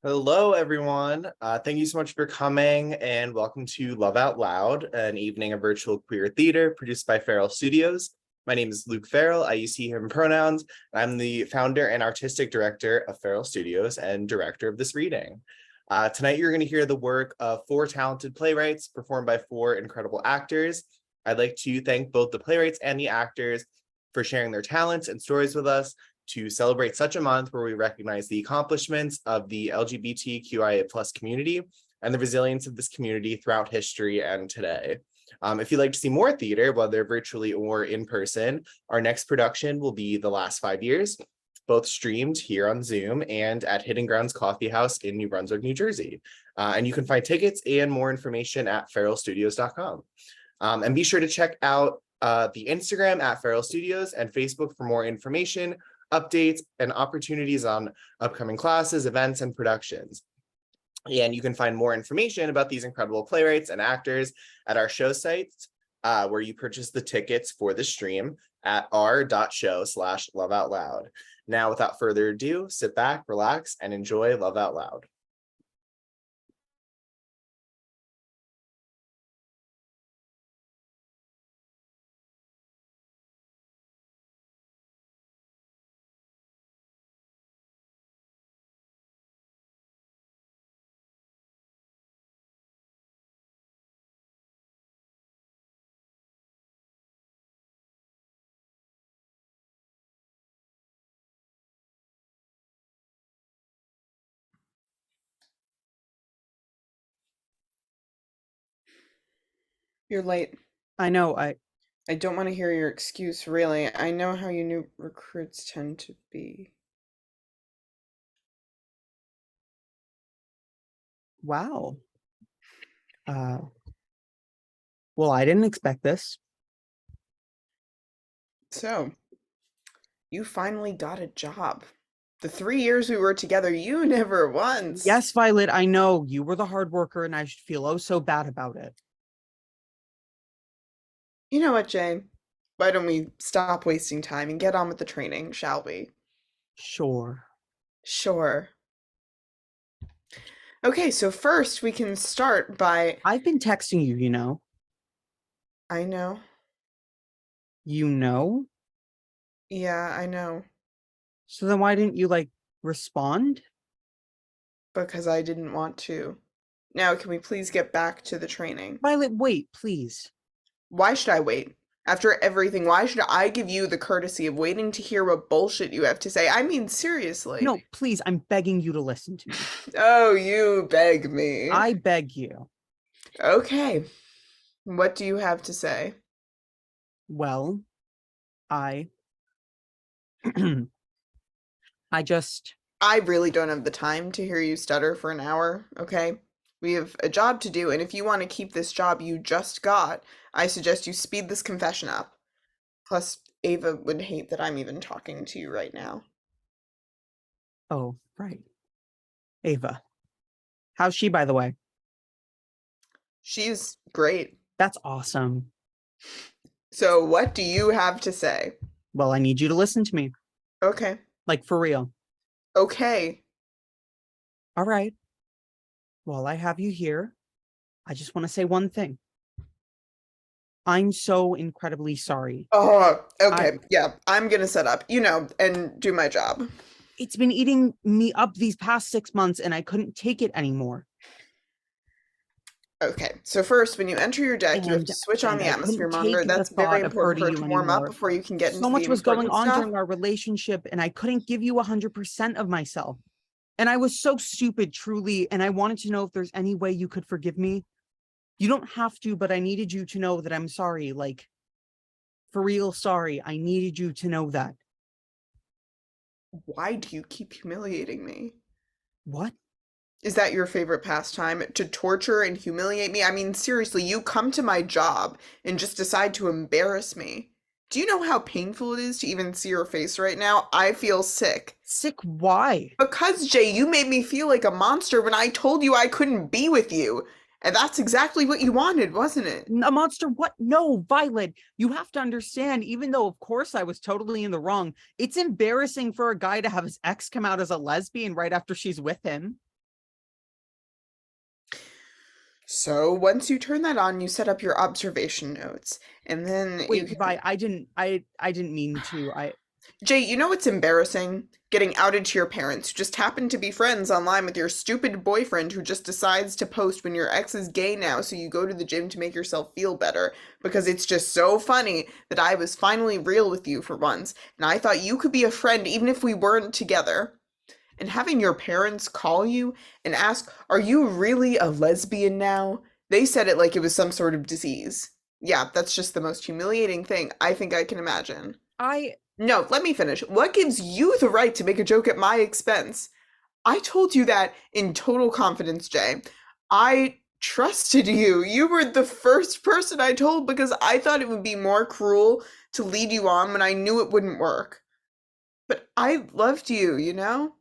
Hello, everyone. Thank you so much for coming and welcome to Love Out Loud, an evening of virtual queer theater produced by Ferrell Studios. My name is Luke Ferrell. I use he, him pronouns. I'm the founder and artistic director of Ferrell Studios and director of this reading. Tonight, you're going to hear the work of four talented playwrights performed by four incredible actors. I'd like to thank both the playwrights and the actors for sharing their talents and stories with us to celebrate such a month where we recognize the accomplishments of the LGBTQIA plus community and the resilience of this community throughout history and today. If you'd like to see more theater, whether virtually or in person, our next production will be The Last 5 Years, both streamed here on Zoom and at Hidden Grounds Coffee House in New Brunswick, New Jersey. And you can find tickets and more information at ferrellstudios.com. And be sure to check out the Instagram at Ferrell Studios and Facebook for more information, updates, and opportunities on upcoming classes, events, and productions. And you can find more information about these incredible playwrights and actors at our show sites, where you purchase the tickets for the stream at r.show/loveoutloud. Now, without further ado, sit back, relax, and enjoy Love Out Loud. You're late. I know, I don't want to hear your excuse, really. I know how you new recruits tend to be. wow. Well, I didn't expect this. So, you finally got a job. The 3 years we were together, you never once. Yes, Violet, I know you were the hard worker and I should feel oh so bad about it. You know what, Jay? Why don't we stop wasting time and get on with the training, shall we? Sure. Sure. Okay, so first we can start by... I've been texting you, you know. I know. You know? Yeah, I know. So then why didn't you, respond? Because I didn't want to. Now, can we please get back to the training? Violet, wait, please. Why should I wait? After everything, why should I give you the courtesy of waiting to hear what bullshit you have to say? I mean, seriously. No, please, I'm begging you to listen to me. Oh, you beg me. I beg you. Okay. What do you have to say? Well, I I really don't have the time to hear you stutter for an hour, okay? We have a job to do, and if you want to keep this job you just got, I suggest you speed this confession up. Plus, Ava would hate that I'm even talking to you right now. Oh, right. Ava. How's she, by the way? She's great. That's awesome. So, what do you have to say? Well, I need you to listen to me. Okay. Like, for real. Okay. All right. While I have you here, I just want to say one thing. I'm so incredibly sorry. Oh, okay. Yeah, I'm gonna set up, and do my job. It's been eating me up these past 6 months and I couldn't take it anymore. Okay, so first, when you enter your deck, you have to switch on the atmosphere monitor. That's very important for it to warm up before you can get into the important stuff. So much was going on during our relationship and I couldn't give you 100% of myself. And I was so stupid, truly, and I wanted to know if there's any way you could forgive me. You don't have to, but I needed you to know that I'm sorry, for real sorry. I needed you to know that. Why do you keep humiliating me? What? Is that your favorite pastime? To torture and humiliate me? I mean, seriously, you come to my job and just decide to embarrass me. Do you know how painful it is to even see your face right now? I feel sick. Sick? Why? Because, Jay, you made me feel like a monster when I told you I couldn't be with you. And that's exactly what you wanted, wasn't it? A monster? What? No, Violet, you have to understand, even though, of course, I was totally in the wrong, it's embarrassing for a guy to have his ex come out as a lesbian right after she's with him. So once you turn that on, you set up your observation notes, and then you Wait, can. Vi, I didn't mean to. Jay, you know what's embarrassing? Getting outed to your parents who just happen to be friends online with your stupid boyfriend who just decides to post when your ex is gay now, so you go to the gym to make yourself feel better. Because it's just so funny that I was finally real with you for once, and I thought you could be a friend even if we weren't together. And having your parents call you and ask, "Are you really a lesbian now?" They said it like it was some sort of disease. Yeah, that's just the most humiliating thing I think I can imagine. I No, let me finish. What gives you the right to make a joke at my expense? I told you that in total confidence, Jay. I trusted you. You were the first person I told because I thought it would be more cruel to lead you on when I knew it wouldn't work. But I loved you, you know?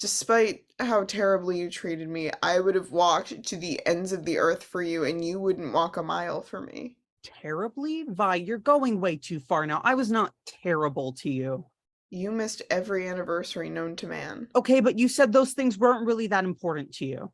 Despite how terribly you treated me, I would have walked to the ends of the earth for you, and you wouldn't walk a mile for me. terribly, Vi, you're going way too far now. I was not terrible to you. You missed every anniversary known to man. Okay, but you said those things weren't really that important to you.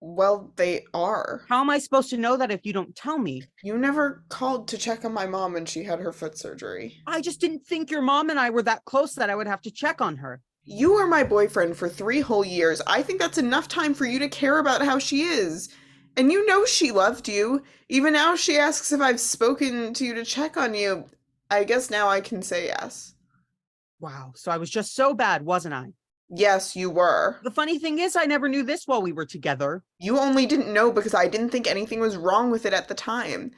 Well, they are. How am I supposed to know that if you don't tell me? You never called to check on my mom when she had her foot surgery. I just didn't think your mom and I were that close that I would have to check on her. You were my boyfriend for 3 whole years. I think that's enough time for you to care about how she is. And you know she loved you. Even now she asks if I've spoken to you to check on you. I guess now I can say yes. Wow, so I was just so bad, wasn't I? Yes, you were. The funny thing is, I never knew this while we were together. You only didn't know because I didn't think anything was wrong with it at the time.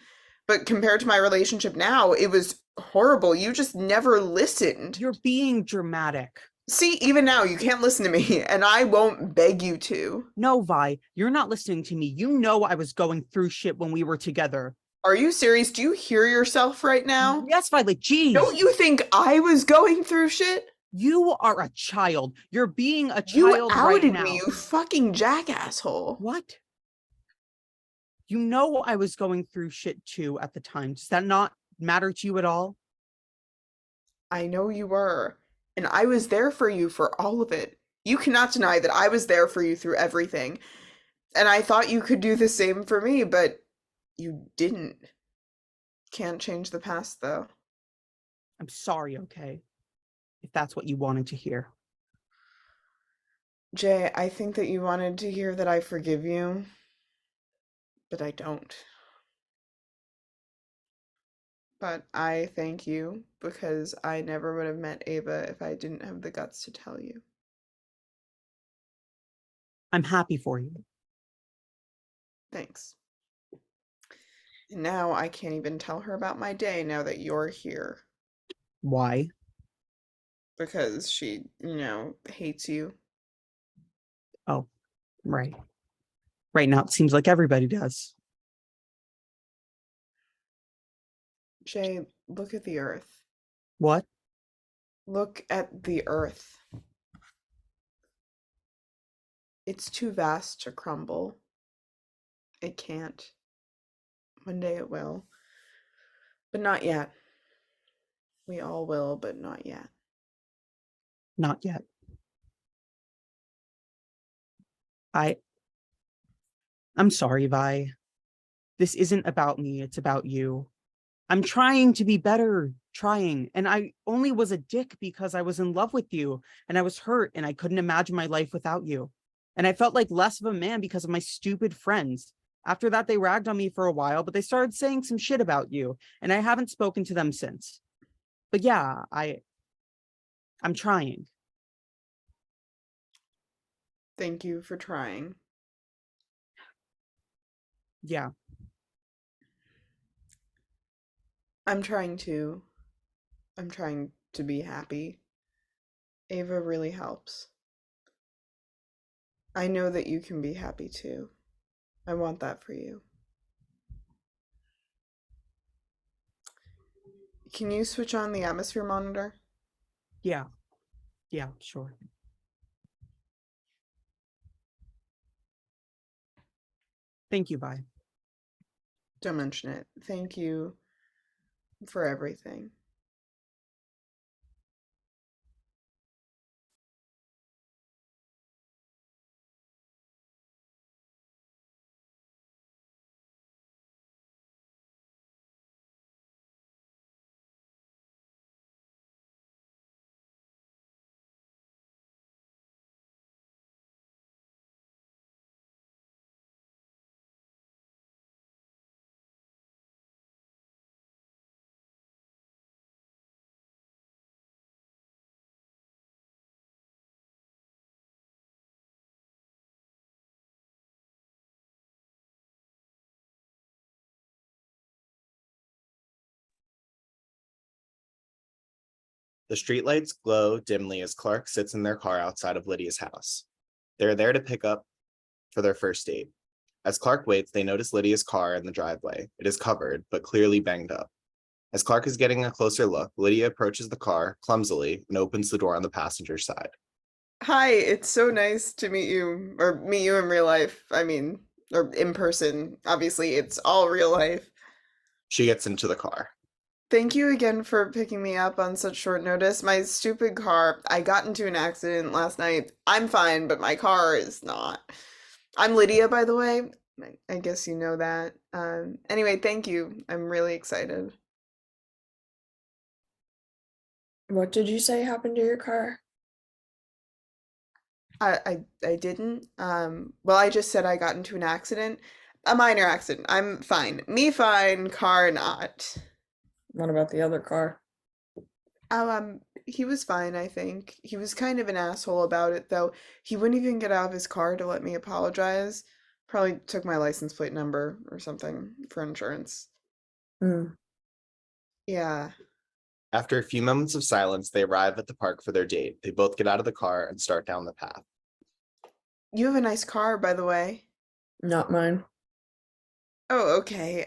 But compared to my relationship now, it was horrible. You just never listened. You're being dramatic. See, even now, you can't listen to me, and I won't beg you to. No, Vi, you're not listening to me. You know I was going through shit when we were together. Are you serious? Do you hear yourself right now? Yes, Vi, like, geez. Don't you think I was going through shit? You are a child. You're being a You child right outed now. me, you fucking jackasshole. What? You know I was going through shit too at the time. Does that not matter to you at all? I know you were, and I was there for you for all of it. You cannot deny that I was there for you through everything. And I thought you could do the same for me, but you didn't. Can't change the past, though. I'm sorry, okay? If that's what you wanted to hear. Jay, I think that you wanted to hear that I forgive you, but I don't. But I thank you because I never would have met Ava if I didn't have the guts to tell you. I'm happy for you. Thanks. And now I can't even tell her about my day now that you're here Why? because she, hates you. Oh, right. Right now, it seems like everybody does. Jay, look at the earth. What? Look at the earth. It's too vast to crumble. It can't. One day it will. But not yet. We all will, but not yet. Not yet. I'm sorry, Vi. This isn't about me. It's about you. I'm trying to be better, trying. And I only was a dick because I was in love with you and I was hurt and I couldn't imagine my life without you. And I felt like less of a man because of my stupid friends. After that, they ragged on me for a while, but they started saying some shit about you and I haven't spoken to them since. But yeah, I'm trying. Thank you for trying. Yeah. I'm trying to. I'm trying to be happy. Ava really helps. I know that you can be happy too. I want that for you. Can you switch on the atmosphere monitor? Yeah. Yeah, sure. Thank you, Vi. Don't mention it. Thank you for everything. The streetlights glow dimly as Clark sits in their car outside of Lydia's house. They're there to pick up for their first date. As Clark waits, they notice Lydia's car in the driveway. It is covered, but clearly banged up. As Clark is getting a closer look, Lydia approaches the car clumsily and opens the door on the passenger side. Hi, it's so nice to meet you, or meet you in real life. I mean, or in person. Obviously, it's all real life. She gets into the car. Thank you again for picking me up on such short notice. My stupid car, I got into an accident last night. I'm fine, but my car is not. I'm Lydia, by the way. I guess you know that. Anyway, thank you. I'm really excited. What did you say happened to your car? I didn't. Well, I just said I got into an accident. A minor accident. I'm fine. Me fine, car not. What about the other car? Oh, he was fine, I think. He was kind of an asshole about it, though. He wouldn't even get out of his car to let me apologize. Probably took my license plate number or something for insurance. Hmm. Yeah. After a few moments of silence, they arrive at the park for their date. They both get out of the car and start down the path. You have a nice car, by the way. Not mine. Oh, okay.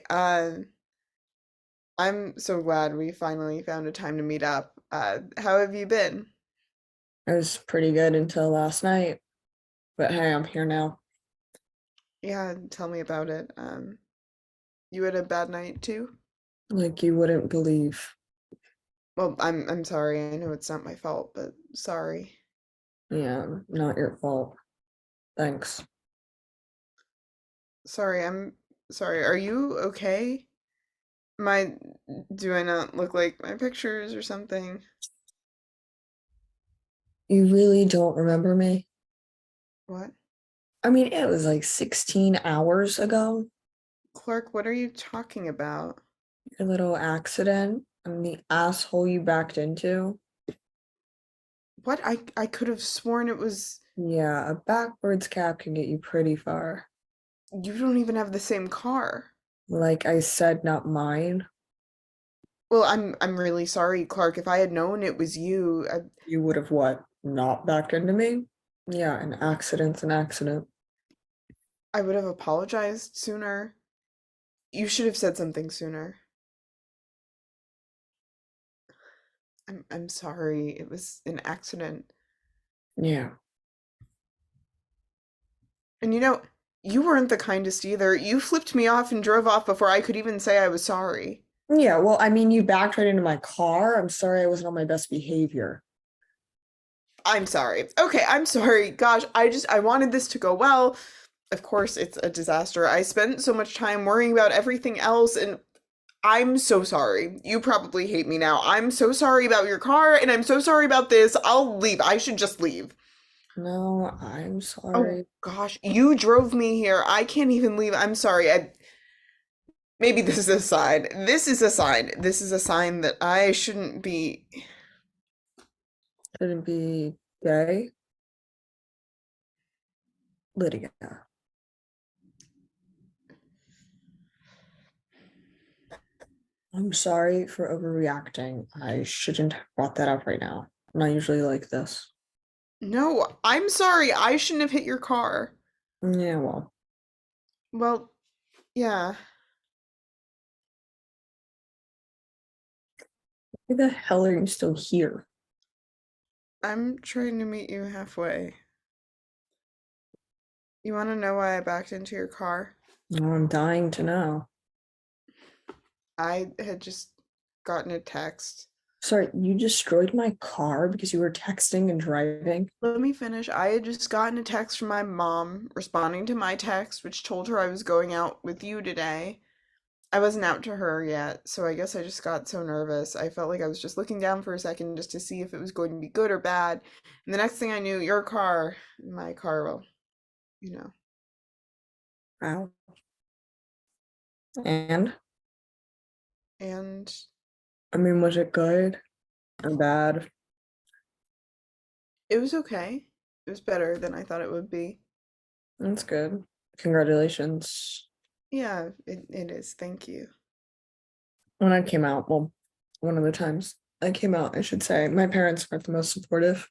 I'm so glad we finally found a time to meet up. How have you been? It was pretty good until last night. But hey, I'm here now. Yeah, tell me about it. You had a bad night too? Like you wouldn't believe. Well, I'm sorry. I know it's not my fault, but sorry. Yeah, not your fault. Thanks. Sorry, I'm sorry. Are you okay? Am I, do I not look like my pictures or something? You really don't remember me? What? I mean, it was like 16 hours ago. Clark, what are you talking about? Your little accident and the asshole you backed into. What? I could have sworn it was, Yeah, a backwards cap can get you pretty far. you don't even have the same car. Like I said, not mine. Well, I'm really sorry, Clark. If I had known it was you, You would have what? Not backed into me? Yeah, an accident's an accident. I would have apologized sooner. You should have said something sooner. I'm sorry. It was an accident. Yeah. And you weren't the kindest either. You flipped me off and drove off before I could even say I was sorry. Yeah, well, I mean, you backed right into my car. I'm sorry I wasn't on my best behavior. I'm sorry. Okay, I'm sorry. Gosh, I wanted this to go well. Of course, it's a disaster. I spent so much time worrying about everything else, and I'm so sorry. You probably hate me now. I'm so sorry about your car, and I'm so sorry about this. I'll leave. I should just leave. No, I'm Oh sorry. gosh, you drove me here. I can't even leave. I'm sorry. Maybe this is a sign. This is a sign. This is a sign that I shouldn't be. Shouldn't be gay. Lydia. I'm sorry for overreacting. I shouldn't have brought that up right now. I'm not usually like this. No, I'm sorry. I shouldn't have hit your car. Yeah, well, Well, yeah. why the hell are you still here? I'm trying to meet you halfway. You want to know why I backed into your car? Oh, I'm dying to know. I had just gotten a text. Sorry, you destroyed my car because you were texting and driving? Let me finish. I had just gotten a text from my mom responding to my text, which told her I was going out with you today. I wasn't out to her yet, so I guess I just got so nervous. I felt like I was just looking down for a second just to see if it was going to be good or bad. And the next thing I knew, your car, my car, well, you know. Wow. And And I mean, was it good or bad? it was okay. It was better than I thought it would be. That's good. Congratulations. Yeah, it is. Thank you. When I came out, well, one of the times, I came out, I should say. My parents weren't the most supportive.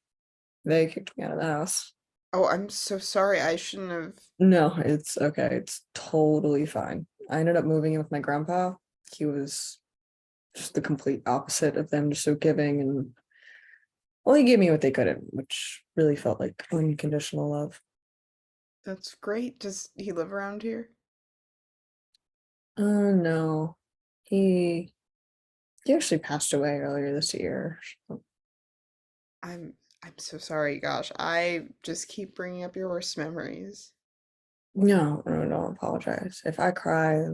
They kicked me out of the house. Oh, I'm so sorry. I shouldn't have. No, it's okay. It's totally fine. I ended up moving in with my grandpa. He was just the complete opposite of them, just so giving, and well, he gave me what they couldn't, which really felt like unconditional love. That's great. Does he live around here? No. He he actually passed away earlier this year. I'm I'm so sorry. Gosh, I just keep bringing up your worst memories. No, no, don't apologize. If I cry,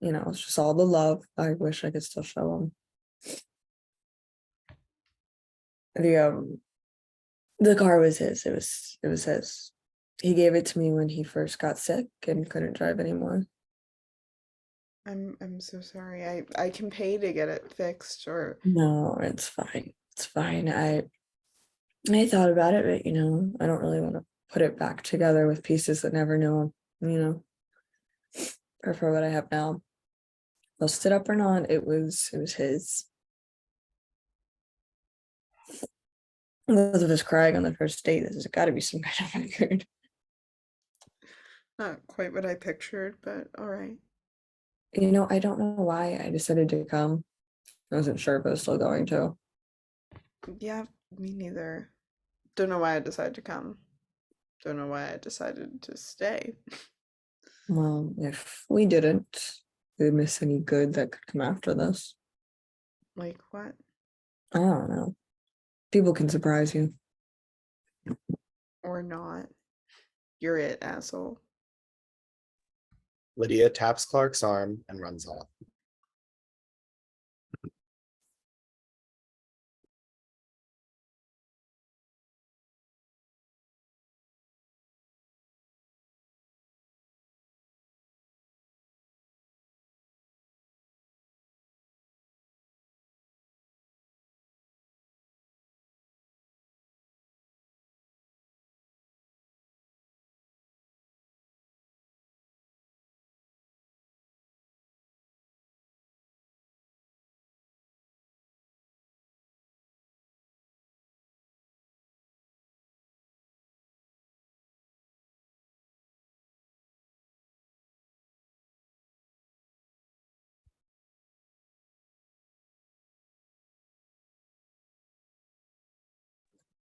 it's just all the love. I wish I could still show him. The the car was his. It was his. He gave it to me when he first got sick and couldn't drive anymore. I'm so sorry. I can pay to get it fixed or No, it's fine. It's fine. I thought about it, but I don't really want to put it back together with pieces that never know, you know, prefer what I have now. Bust it up or not, it was his. Both of us crying on the first date. This has got to be some kind of record. not quite what I pictured, but all right. I don't know why I decided to come. I wasn't sure if I was still going to. Yeah, me neither. Don't know why I decided to come. Don't know why I decided to stay. Well, if we didn't, we'd miss any good that could come after this. Like what? I don't know. People can surprise you. Or not. You're it, asshole. Lydia taps Clark's arm and runs off.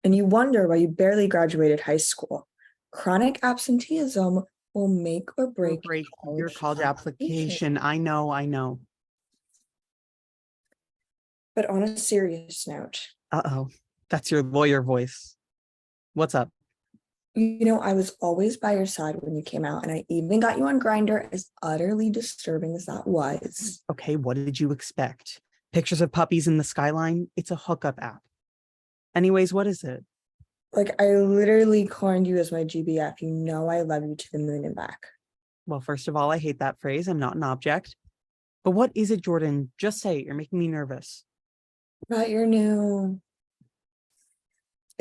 And you wonder why you barely graduated high school. Chronic absenteeism will make or break Your college application. I know. But on a serious note, Uh-oh. That's your lawyer voice. What's up? I was always by your side when you came out, and I even got you on Grindr, as utterly disturbing as that was. Okay, what did you expect? Pictures of puppies in the skyline? It's a hookup app. Anyways, what is it? Like, I literally coined you as my GBF. You know I love you to the moon and back. Well, first of all, I hate that phrase. I'm not an object. But what is it, Jordan? Just say it. You're making me nervous. About your new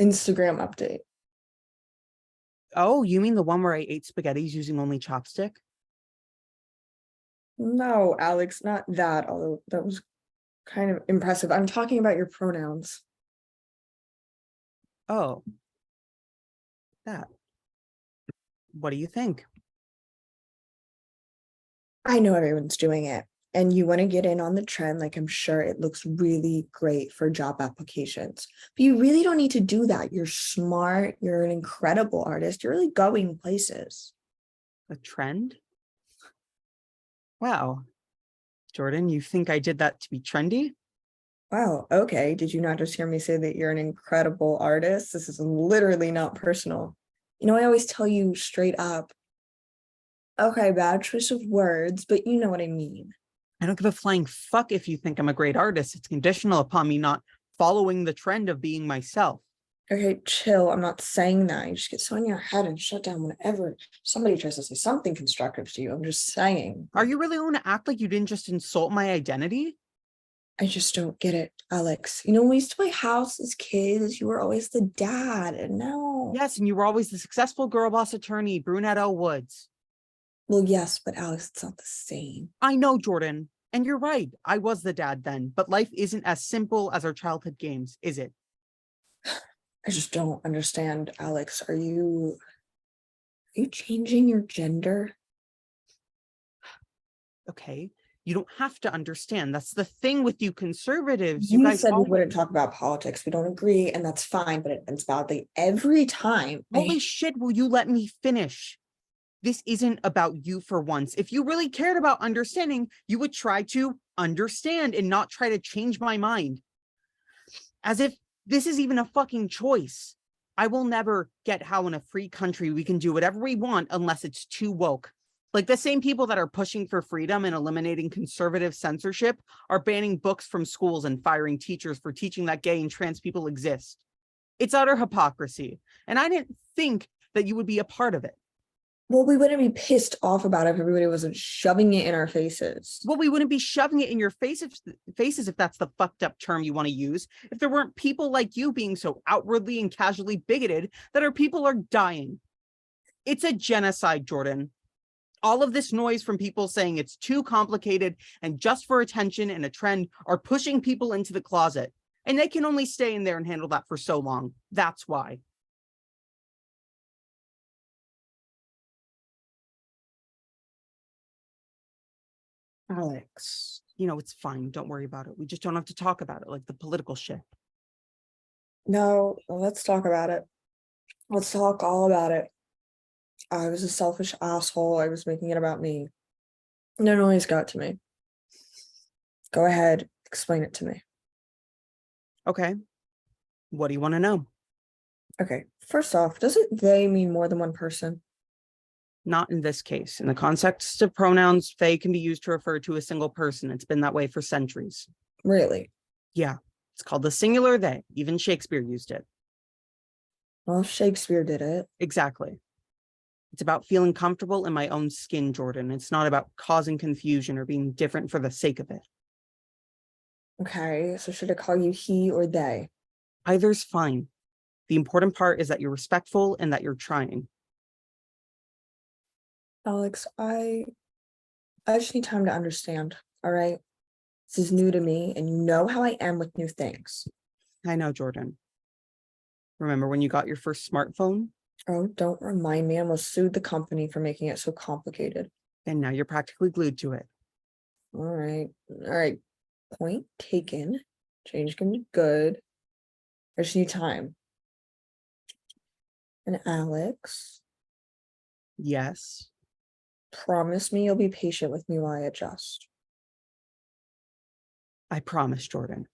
Instagram update. Oh, you mean the one where I ate spaghettis using only chopstick? No, Alex, not that, although that was kind of impressive. I'm talking about your pronouns. Oh, that. What do you think? I know everyone's doing it, and you want to get in on the trend. Like, I'm sure it looks really great for job applications, but you really don't need to do that. You're smart. You're an incredible artist. You're really going places. A trend? Wow. Jordan, you think I did that to be trendy? Wow. Okay. Did you not just hear me say that you're an incredible artist? This is literally not personal. I always tell you straight up. Okay, bad choice of words, but you know what I mean. I don't give a flying fuck if you think I'm a great artist. It's conditional upon me not following the trend of being myself. Okay, chill. I'm not saying that. You just get so in your head and shut down whenever somebody tries to say something constructive to you. I'm just saying. Are you really going to act like you didn't just insult my identity? I just don't get it, Alex. We used to play house as kids. You were always the dad, and now. Yes, and you were always the successful girl boss attorney, Brunette L. Woods. Well, yes, but Alex, it's not the same. I know, Jordan. And you're right, I was the dad then, but life isn't as simple as our childhood games, is it? I just don't understand, Alex. Are you changing your gender? Okay, you don't have to understand. That's the thing with you conservatives. You guys said we always- wouldn't talk about politics. We don't agree, and that's fine, but it ends badly every time. Holy shit, will you let me finish? This isn't about you for once. If you really cared about understanding, you would try to understand and not try to change my mind. As if this is even a fucking choice. I will never get how in a free country we can do whatever we want unless it's too woke. Like the same people that are pushing for freedom and eliminating conservative censorship are banning books from schools and firing teachers for teaching that gay and trans people exist. It's utter hypocrisy. And I didn't think that you would be a part of it. Well, we wouldn't be pissed off about it if everybody wasn't shoving it in our faces. Well, we wouldn't be shoving it in your faces if that's the fucked up term you want to use, if there weren't people like you being so outwardly and casually bigoted that our people are dying. It's a genocide, Jordan. All of this noise from people saying it's too complicated and just for attention and a trend are pushing people into the closet. And they can only stay in there and handle that for so long. That's why. Alex. It's fine. Don't worry about it. We just don't have to talk about it, like the political shit. No, let's talk about it. Let's talk all about it. I was a selfish asshole. I was making it about me. No noise got to me. Go ahead, explain it to me. Okay. What do you want to know? Okay, first off, doesn't they mean more than one person? Not in this case. In the context of pronouns, they can be used to refer to a single person. It's been that way for centuries. Really? Yeah. It's called the singular they. Even Shakespeare used it. Well, if Shakespeare did it. Exactly. It's about feeling comfortable in my own skin, Jordan. It's not about causing confusion or being different for the sake of it. Okay, so should I call you he or they? Either's fine. The important part is that you're respectful and that you're trying. Alex, I just need time to understand, all right? This is new to me, and you know how I am with new things. I know, Jordan. Remember when you got your first smartphone? Oh, don't remind me. I almost sued the company for making it so complicated. And now you're practically glued to it. All right. Point taken. Change can be good. I just need time. And Alex, Yes. promise me you'll be patient with me while I adjust. I promise, Jordan.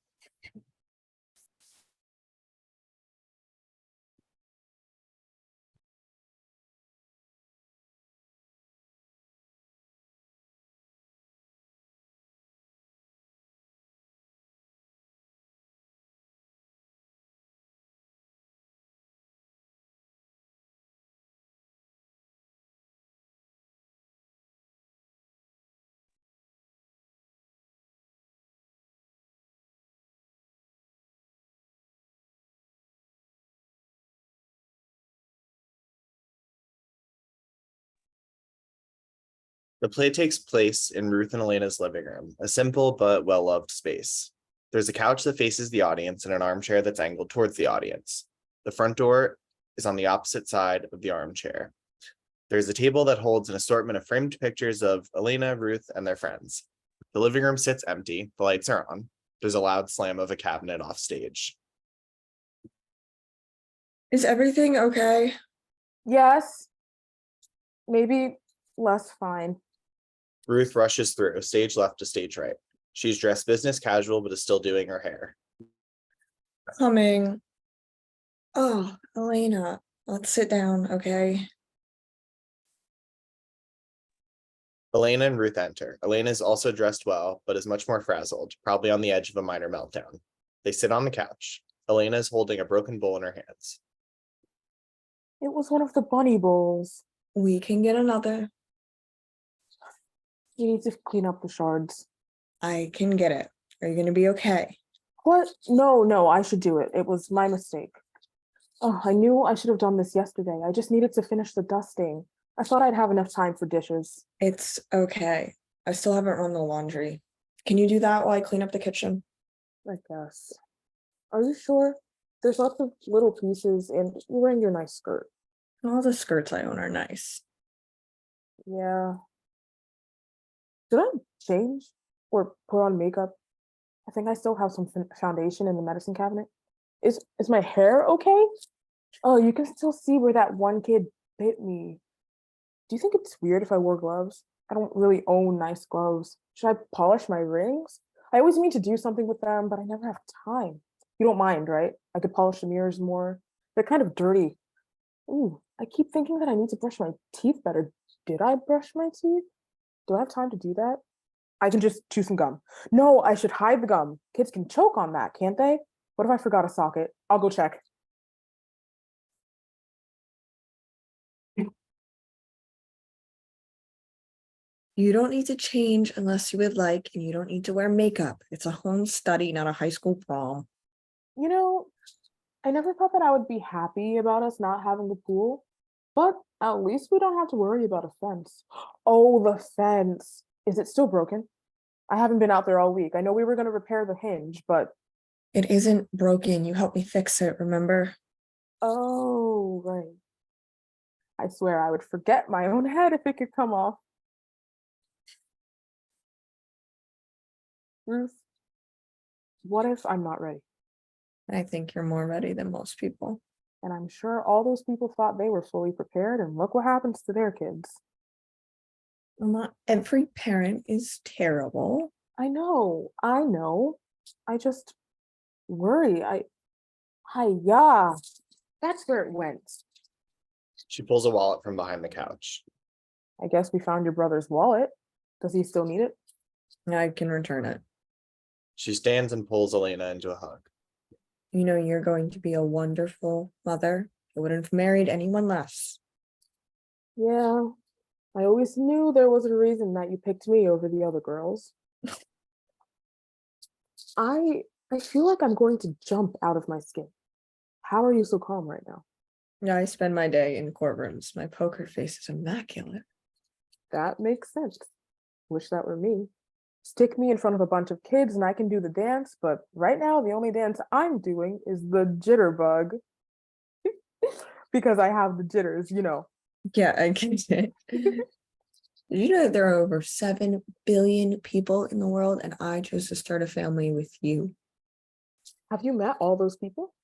The play takes place in Ruth and Elena's living room, a simple but well-loved space. There's a couch that faces the audience and an armchair that's angled towards the audience. The front door is on the opposite side of the armchair. There's a table that holds an assortment of framed pictures of Elena, Ruth, and their friends. The living room sits empty. The lights are on. There's a loud slam of a cabinet off stage. Is everything okay? Yes. Maybe less fine. Ruth rushes through, stage left to stage right. She's dressed business casual, but is still doing her hair. Coming. Oh, Elena, let's sit down, okay? Elena and Ruth enter. Elena is also dressed well, but is much more frazzled, probably on the edge of a minor meltdown. They sit on the couch. Elena is holding a broken bowl in her hands. It was one of the bunny bowls. We can get another. You need to clean up the shards. I can get it. Are you gonna be okay? What? No, I should do it. It was my mistake. Oh, I knew I should have done this yesterday. I just needed to finish the dusting. I thought I'd have enough time for dishes. It's okay. I still haven't run the laundry. Can you do that while I clean up the kitchen? I guess. Are you sure? There's lots of little pieces, and you're wearing your nice skirt. All the skirts I own are nice. Yeah. Did I change or put on makeup? I think I still have some foundation in the medicine cabinet. Is my hair okay? Oh, you can still see where that one kid bit me. Do you think it's weird if I wore gloves? I don't really own nice gloves. Should I polish my rings? I always mean to do something with them, but I never have time. You don't mind, right? I could polish the mirrors more. They're kind of dirty. Ooh, I keep thinking that I need to brush my teeth better. Did I brush my teeth? Do I have time to do that? I can just chew some gum. No, I should hide the gum. Kids can choke on that, can't they? What if I forgot a socket? I'll go check. You don't need to change unless you would like, and you don't need to wear makeup. It's a home study, not a high school prom. You know, I never thought that I would be happy about us not having the pool, but at least we don't have to worry about a fence. Oh, the fence. Is it still broken? I haven't been out there all week. I know we were going to repair the hinge, but It isn't broken. You helped me fix it, remember? oh, right. I swear I would forget my own head if it could come off. Ruth, what if I'm not ready? I think you're more ready than most people. And I'm sure all those people thought they were fully prepared, and look what happens to their kids. Well, not every parent is terrible. I know, I know. I just worry. Yeah, that's where it went. She pulls a wallet from behind the couch. I guess we found your brother's wallet. Does he still need it? I can return it. She stands and pulls Elena into a hug. You know, you're going to be a wonderful mother. I wouldn't have married anyone less. Yeah, I always knew there was a reason that you picked me over the other girls. I feel like I'm going to jump out of my skin. How are you so calm right now? I spend my day in courtrooms. My poker face is immaculate. That makes sense. Wish that were me. Stick me in front of a bunch of kids and I can do the dance, but right now the only dance I'm doing is the jitterbug. Because I have the jitters, you know. Yeah, I get it. Did you know that there are over 7 billion people in the world, and I chose to start a family with you? Have you met all those people?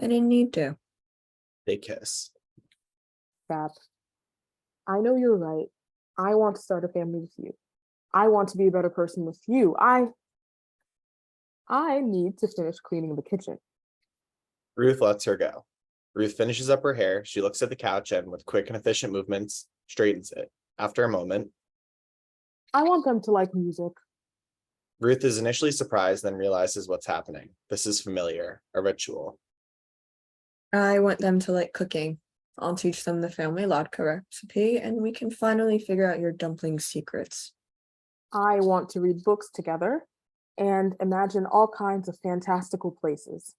I didn't need to. They kiss. Fab. I know you're right. I want to start a family with you. I want to be a better person with you. I need to finish cleaning the kitchen. Ruth lets her go. Ruth finishes up her hair. She looks at the couch and, with quick and efficient movements, straightens it. After a moment, I want them to like music. Ruth is initially surprised, then realizes what's happening. This is familiar, a ritual. I want them to like cooking. I'll teach them the family latke recipe, and we can finally figure out your dumpling secrets. I want to read books together and imagine all kinds of fantastical places.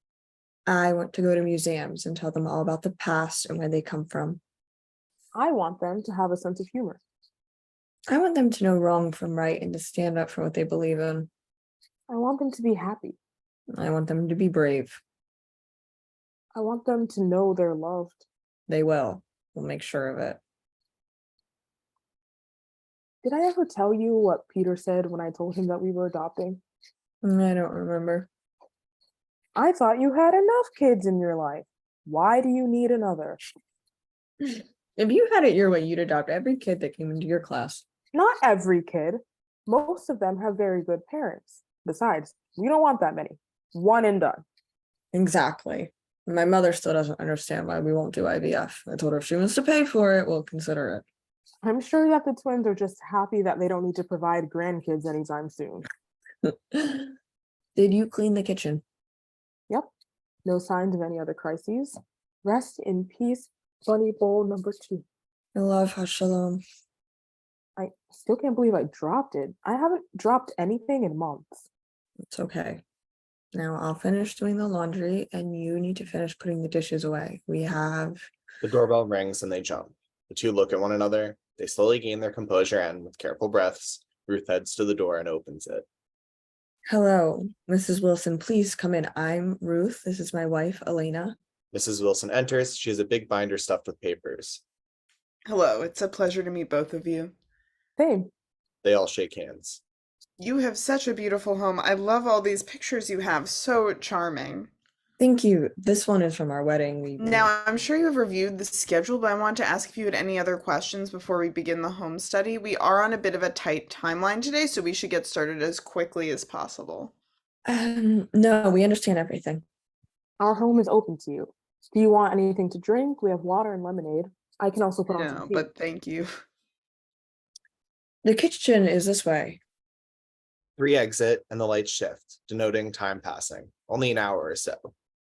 I want to go to museums and tell them all about the past and where they come from. I want them to have a sense of humor. I want them to know wrong from right and to stand up for what they believe in. I want them to be happy. I want them to be brave. I want them to know they're loved. They will. We'll make sure of it. Did I ever tell you what Peter said when I told him that we were adopting? I don't remember. I thought you had enough kids in your life. Why do you need another? If you had it your way, you'd adopt every kid that came into your class. Not every kid. Most of them have very good parents. Besides, we don't want that many. One and done. Exactly. My mother still doesn't understand why we won't do IVF. I told her if she wants to pay for it, we'll consider it. I'm sure that the twins are just happy that they don't need to provide grandkids anytime soon. Did you clean the kitchen? Yep. No signs of any other crises. Rest in peace, bunny bowl number 2. I love Shalom. I still can't believe I dropped it. I haven't dropped anything in months. It's okay. Now I'll finish doing the laundry and you need to finish putting the dishes away. We have... The doorbell rings and they jump. The two look at one another. They slowly gain their composure and, with careful breaths, Ruth heads to the door and opens it. Hello, Mrs. Wilson, please come in. I'm Ruth. This is my wife, Elena. Mrs. Wilson enters. She has a big binder stuffed with papers. Hello, it's a pleasure to meet both of you. Same. They all shake hands. You have such a beautiful home. I love all these pictures you have. So charming. Thank you. This one is from our wedding. Now, I'm sure you have reviewed the schedule, but I want to ask if you had any other questions before we begin the home study. We are on a bit of a tight timeline today, so we should get started as quickly as possible. No, we understand everything. Our home is open to you. Do you want anything to drink? We have water and lemonade. I can also put on some No, tea. but thank you. The kitchen is this way. 3 exit and the lights shift, denoting time passing, only an hour or so.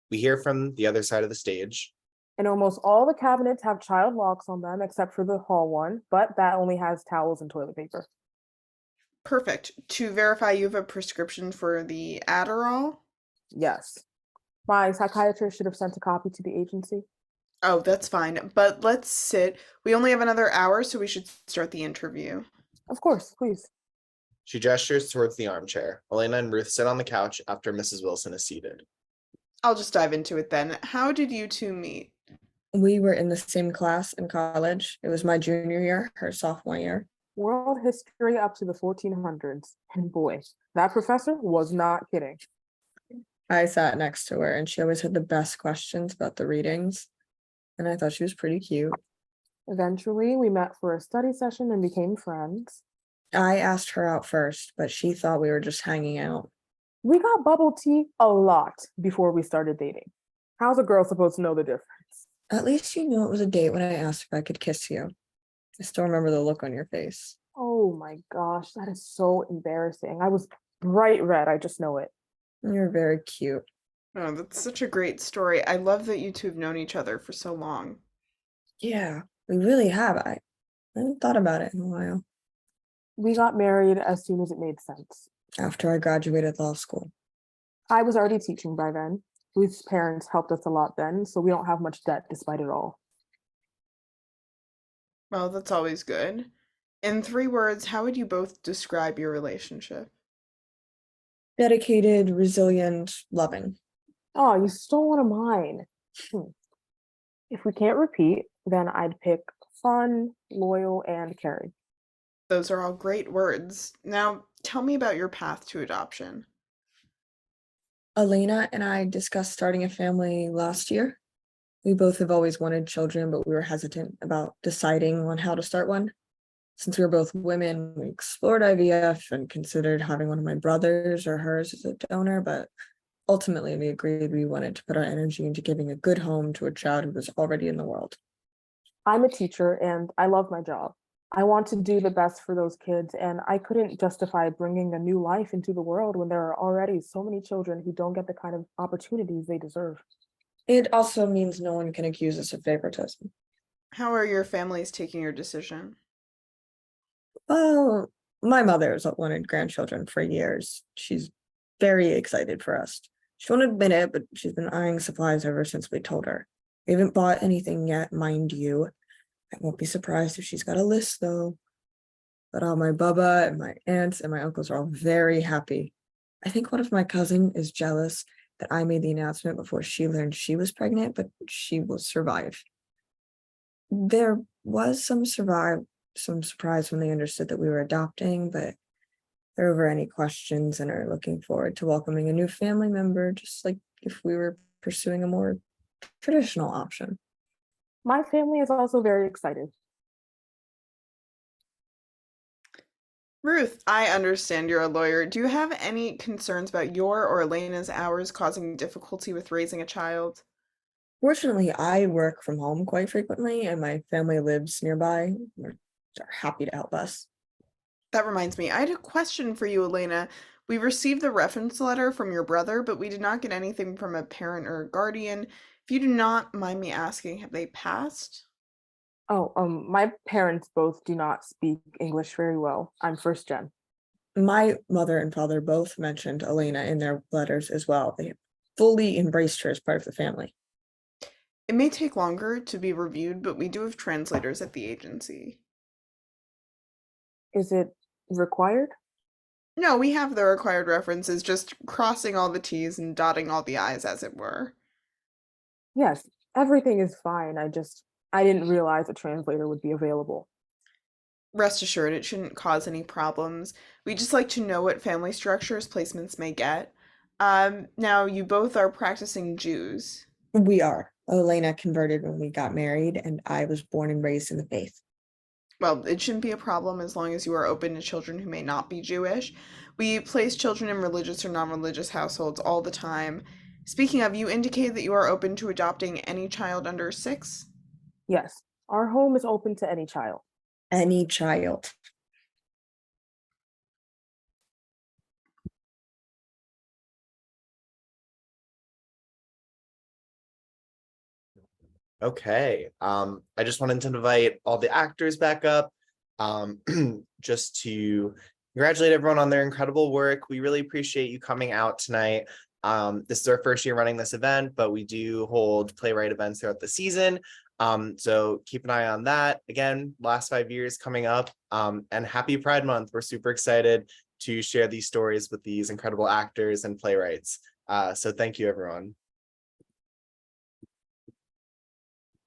We hear from the other side of the stage. And almost all the cabinets have child locks on them except for the hall one, but that only has towels and toilet paper. Perfect. To verify, you have a prescription for the Adderall? Yes. My psychiatrist should have sent a copy to the agency. Oh, that's fine. But let's sit. We only have another hour, so we should start the interview. Of course, please. She gestures towards the armchair. Elena and Ruth sit on the couch after Mrs. Wilson is seated. I'll just dive into it then. How did you two meet? We were in the same class in college. It was my junior year, her sophomore year. World history up to the 1400s. And boy, that professor was not kidding. I sat next to her and she always had the best questions about the readings. And I thought she was pretty cute. Eventually, we met for a study session and became friends. I asked her out first, but she thought we were just hanging out. We got bubble tea a lot before we started dating. How's a girl supposed to know the difference? At least you knew it was a date when I asked if I could kiss you. I still remember the look on your face. Oh my gosh, that is so embarrassing. I was bright red, I just know it. You're very cute. Oh, that's such a great story. I love that you two have known each other for so long. Yeah, we really have. I hadn't thought about it in a while. We got married as soon as it made sense. After I graduated law school. I was already teaching by then. Ruth's parents helped us a lot then, so we don't have much debt despite it all. Well, that's always good. In 3 words, how would you both describe your relationship? Dedicated, resilient, loving. Oh, you stole one of mine. If we can't repeat, then I'd pick fun, loyal, and caring. Those are all great words. Now, tell me about your path to adoption. Elena and I discussed starting a family last year. We both have always wanted children, but we were hesitant about deciding on how to start one. Since we were both women, we explored IVF and considered having one of my brothers or hers as a donor, but ultimately we agreed we wanted to put our energy into giving a good home to a child who was already in the world. I'm a teacher and I love my job. I want to do the best for those kids, and I couldn't justify bringing a new life into the world when there are already so many children who don't get the kind of opportunities they deserve. It also means no one can accuse us of favoritism. How are your families taking your decision? Well, my mother's wanted grandchildren for years. She's very excited for us. She won't admit it, but she's been eyeing supplies ever since we told her. We haven't bought anything yet, mind you. I won't be surprised if she's got a list, though. But all my baba and my aunts and my uncles are all very happy. I think one of my cousins is jealous that I made the announcement before she learned she was pregnant, but she will survive. There was some surprise when they understood that we were adopting, but they're over any questions and are looking forward to welcoming a new family member, just like if we were pursuing a more traditional option. My family is also very excited. Ruth, I understand you're a lawyer. Do you have any concerns about your or Elena's hours causing difficulty with raising a child? Fortunately, I work from home quite frequently and my family lives nearby. They're happy to help us. That reminds me, I had a question for you, Elena. We received the reference letter from your brother, but we did not get anything from a parent or a guardian. If you do not mind me asking, have they passed? Oh, my parents both do not speak English very well. I'm first gen. My mother and father both mentioned Elena in their letters as well. They fully embraced her as part of the family. It may take longer to be reviewed, but we do have translators at the agency. Is it required? No, we have the required references, just crossing all the T's and dotting all the I's, as it were. Yes, everything is fine. I didn't realize a translator would be available. Rest assured, it shouldn't cause any problems. We just like to know what family structures placements may get. Now, you both are practicing Jews. We are. Elena converted when we got married, and I was born and raised in the faith. Well, it shouldn't be a problem as long as you are open to children who may not be Jewish. We place children in religious or non-religious households all the time. Speaking of, you indicated that you are open to adopting any child under 6. Yes, our home is open to any child. Any child. Okay. I just wanted to invite all the actors back up, just to congratulate everyone on their incredible work. We really appreciate you coming out tonight. This is our first year running this event, but we do hold playwright events throughout the season. So keep an eye on that. Again, last 5 years coming up, and happy Pride Month. We're super excited to share these stories with these incredible actors and playwrights. So thank you, everyone.